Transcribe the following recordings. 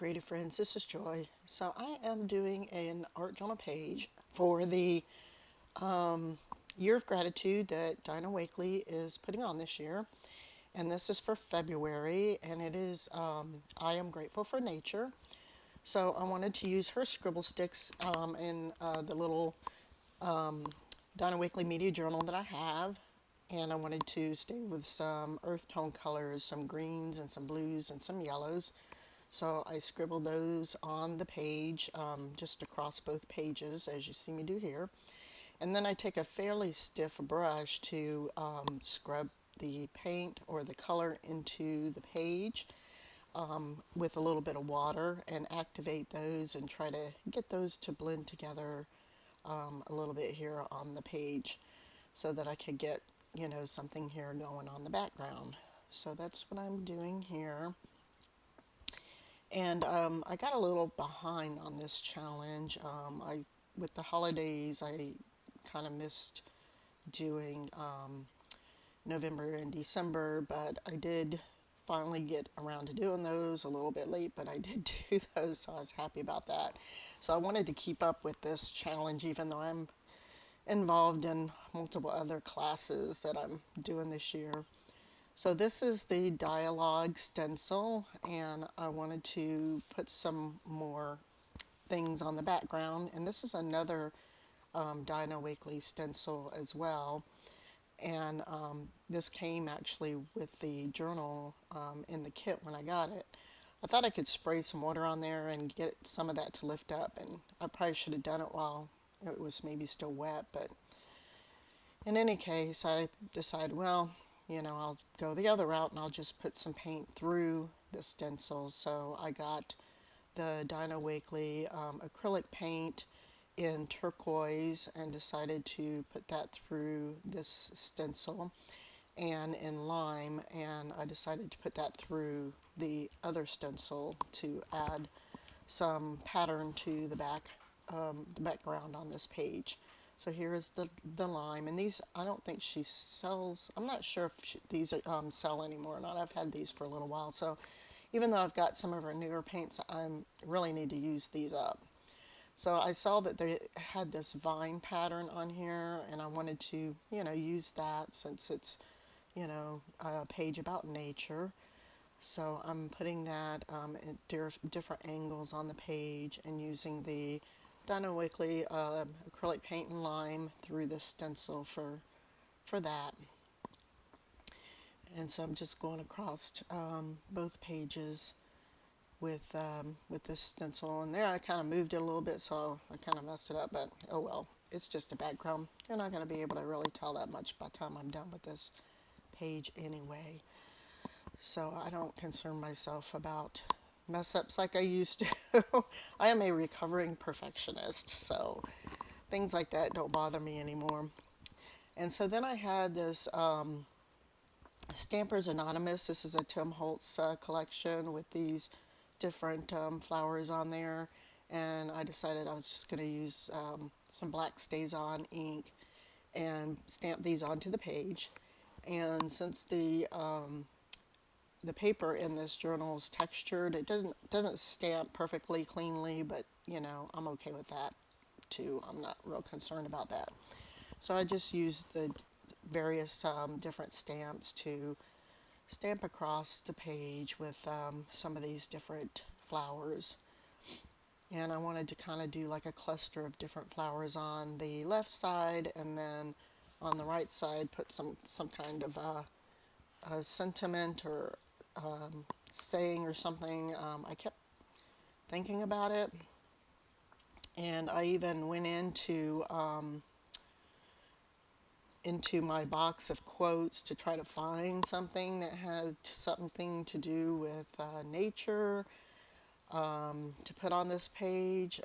creative friends, this is Joy. So I am doing an art journal page for the Year of Gratitude that Dinah Wakely is putting on this year. And this is for February, and it is I am grateful for nature. So I wanted to use her scribble sticks in the little Dinah Wakely Media Journal that I have. And I wanted to stay with some earth tone colors, some greens and some blues and some yellows. So I scribbled those on the page, just across both pages, as you see me do here. And then I take a fairly stiff brush to scrub the paint or the color into the page with a little bit of water and activate those and try to get those to blend together a little bit here on the page so that I could get, something here going on the background. So that's what I'm doing here. And I got a little behind on this challenge. With the holidays, I kind of missed doing November and December, but I did finally get around to doing those a little bit late, but I did do those, so I was happy about that. So I wanted to keep up with this challenge, even though I'm involved in multiple other classes that I'm doing this year. So this is the dialogue stencil, and I wanted to put some more things on the background. And this is another Dinah Wakely stencil as well. And this came actually with the journal in the kit when I got it. I thought I could spray some water on there and get some of that to lift up, and I probably should have done it while it was maybe still wet, but in any case, I decided, well, I'll go the other route and I'll just put some paint through the stencil. So I got the Dinah Wakely acrylic paint in turquoise and decided to put that through this stencil, and in lime, and I decided to put that through the other stencil to add some pattern to the background on this page. So here is the lime, and these, I don't think she sells. I'm not sure if these sell anymore or not. I've had these for a little while, so even though I've got some of her newer paints, I really need to use these up. So I saw that they had this vine pattern on here, and I wanted to, use that since it's, a page about nature. So I'm putting that at different angles on the page and using the Dinah Wakely acrylic paint and lime through the stencil for that. And so I'm just going across both pages with this stencil. And there I kind of moved it a little bit, so I kind of messed it up, but oh well. It's just a background. You're not going to be able to really tell that much by the time I'm done with this page anyway. So I don't concern myself about mess ups like I used to. I am a recovering perfectionist, so things like that don't bother me anymore. And so then I had this Stampers Anonymous. This is a Tim Holtz collection with these different flowers on there. And I decided I was just going to use some black Staz-on ink and stamp these onto the page. And since the paper in this journal is textured, it doesn't stamp perfectly cleanly, but I'm okay with that too. I'm not real concerned about that. So I just used the various different stamps to stamp across the page with some of these different flowers. And I wanted to kind of do like a cluster of different flowers on the left side, and then on the right side put some kind of a sentiment or saying or something. I kept thinking about it, and I even went into my box of quotes to try to find something that had something to do with nature to put on this page,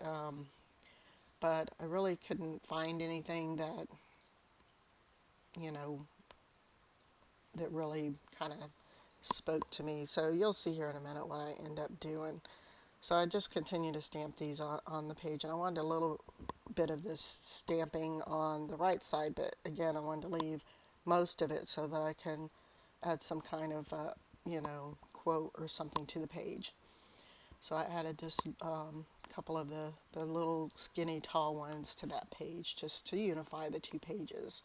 but I really couldn't find anything that you know that really kind of spoke to me. So you'll see here in a minute what I end up doing. So I just continue to stamp these on the page, and I wanted a little bit of this stamping on the right side, but again I wanted to leave most of it so that I can add some kind of quote or something to the page. So I added this couple of the little skinny tall ones to that page just to unify the two pages.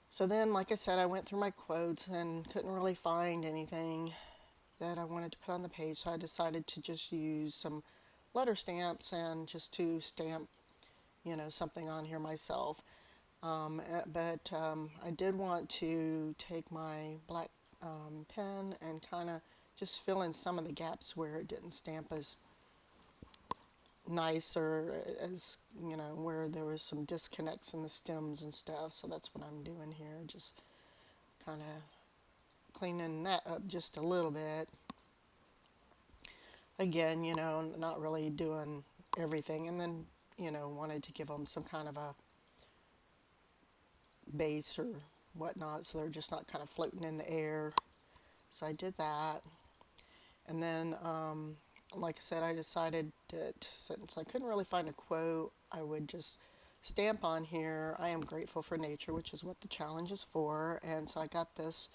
So then, like I said, I went through my quotes and couldn't really find anything that I wanted to put on the page, so I decided to just use some letter stamps and just to stamp, something on here myself. But I did want to take my black pen and kind of just fill in some of the gaps where it didn't stamp as nice, or as, where there was some disconnects in the stems and stuff. So that's what I'm doing here, just kind of cleaning that up just a little bit. Again, not really doing everything, and then, wanted to give them some kind of a base or whatnot, so they're just not kind of floating in the air. So I did that. And then, like I said, I decided that since I couldn't really find a quote, I would just stamp on here, "I am grateful for nature," which is what the challenge is for. And so I got this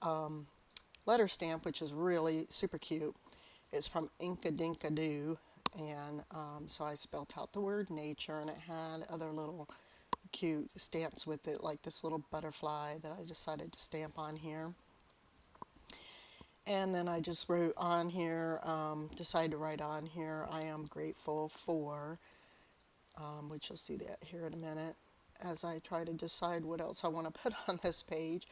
letter stamp, which is really super cute. It's from Inka Dinka Doo. And so I spelt out the word nature, and it had other little cute stamps with it, like this little butterfly that I decided to stamp on here. And then I just wrote on here, decided to write on here, "I am grateful for," which you'll see that here in a minute, as I try to decide what else I want to put on this page.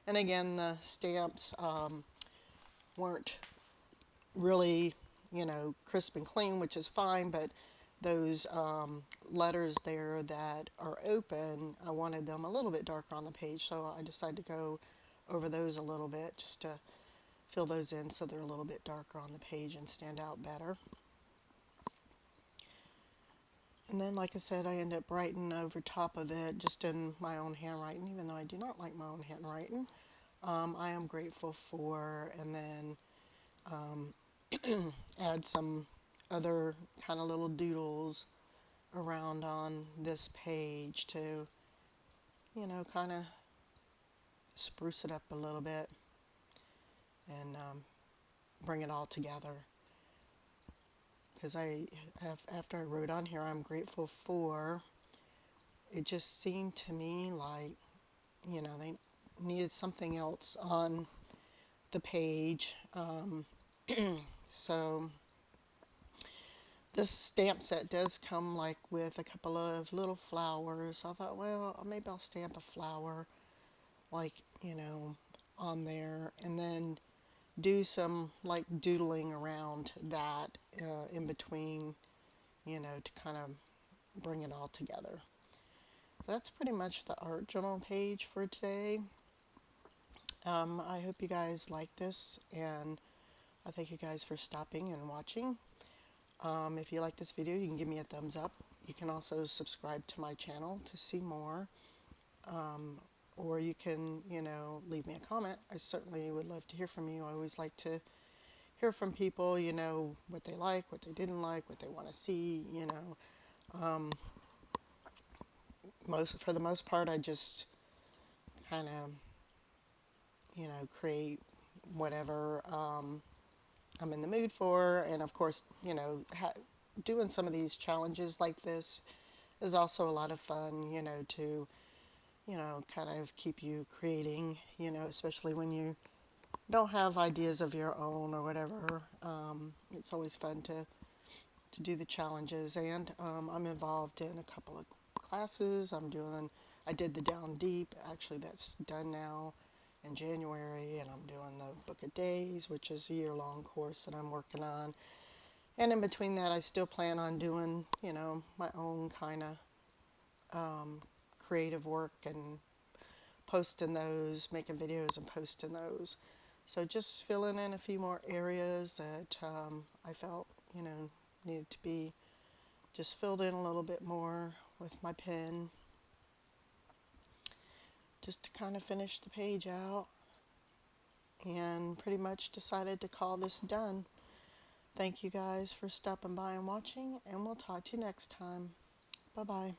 And again, the stamps weren't really, crisp and clean, which is fine, but those letters there that are open, I wanted them a little bit darker on the page, so I decided to go over those a little bit just to fill those in so they're a little bit darker on the page and stand out better. And then, like I said, I end up writing over top of it just in my own handwriting, even though I do not like my own handwriting. "I am grateful for," and then add some other kind of little doodles around on this page to, kind of spruce it up a little bit and bring it all together. Because after I wrote on here, "I'm grateful for," it just seemed to me like, they needed something else on the page. So this stamp set does come like with a couple of little flowers. I thought, well, maybe I'll stamp a flower, like, on there, and then do some like doodling around that in between, to kind of bring it all together. So that's pretty much the art journal page for today. I hope you guys like this, and I thank you guys for stopping and watching. If you like this video, you can give me a thumbs up. You can also subscribe to my channel to see more. Or you can, leave me a comment. I certainly would love to hear from you. I always like to hear from people, what they like, what they didn't like, what they want to see, For the most part, I just kind of, create whatever I'm in the mood for. And of course, doing some of these challenges like this is also a lot of fun, to, kind of keep you creating, especially when you don't have ideas of your own or whatever. It's always fun to do the challenges. And I'm involved in a couple of classes. I did the Down Deep. Actually, that's done now in January, and I'm doing the Book of Days, which is a year-long course that I'm working on. And in between that, I still plan on doing, my own kind of creative work and posting those, making videos and posting those. So just filling in a few more areas that I felt, needed to be just filled in a little bit more with my pen, just to kind of finish the page out, and pretty much decided to call this done. Thank you guys for stopping by and watching, and we'll talk to you next time. Bye-bye.